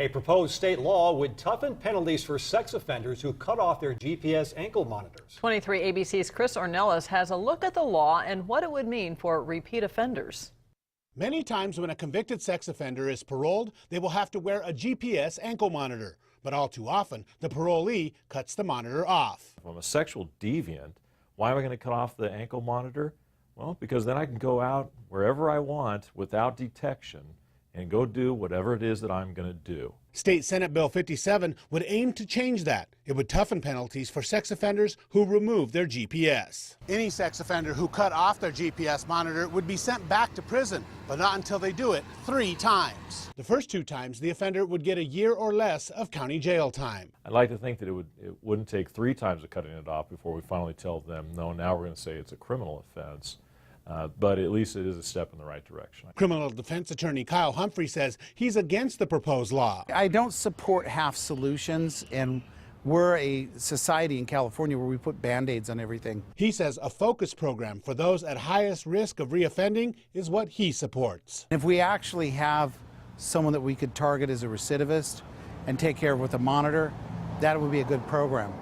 A proposed state law would toughen penalties for sex offenders who cut off their GPS ankle monitors. 23 ABC's Chris Ornelas has a look at the law and what it would mean for repeat offenders. Many times when a convicted sex offender is paroled, they will have to wear a GPS ankle monitor. But all too often, the parolee cuts the monitor off. If I'm a sexual deviant, why am I going to cut off the ankle monitor? Well, because then I can go out wherever I want without detection and go do whatever it is that I'm going to do. State Senate Bill 57 would aim to change that. It would toughen penalties for sex offenders who remove their GPS. Any sex offender who cut off their GPS monitor would be sent back to prison, but not until they do it 3 times. The first 2 times, the offender would get a year or less of county jail time. I'd like to think that it wouldn't take 3 times of cutting it off before we finally tell them, no, now we're going to say it's a criminal offense. But at least it is a step in the right direction. Criminal defense attorney Kyle Humphrey says he's against the proposed law. I don't support half solutions, and we're a society in California where we put Band-Aids on everything. He says a focus program for those at highest risk of reoffending is what he supports. If we actually have someone that we could target as a recidivist and take care of with a monitor, that would be a good program.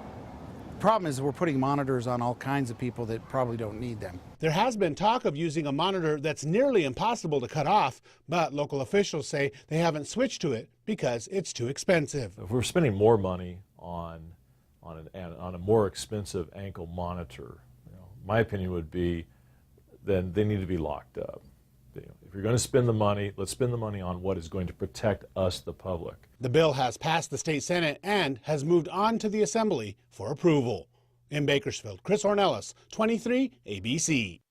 The problem is we're putting monitors on all kinds of people that probably don't need them. There has been talk of using a monitor that's nearly impossible to cut off, but local officials say they haven't switched to it because it's too expensive. If we're spending more money on a more expensive ankle monitor, my opinion would be then they need to be locked up. If you're going to spend the money, let's spend the money on what is going to protect us, the public. The bill has passed the state Senate and has moved on to the Assembly for approval. In Bakersfield, Chris Ornelas, 23 ABC.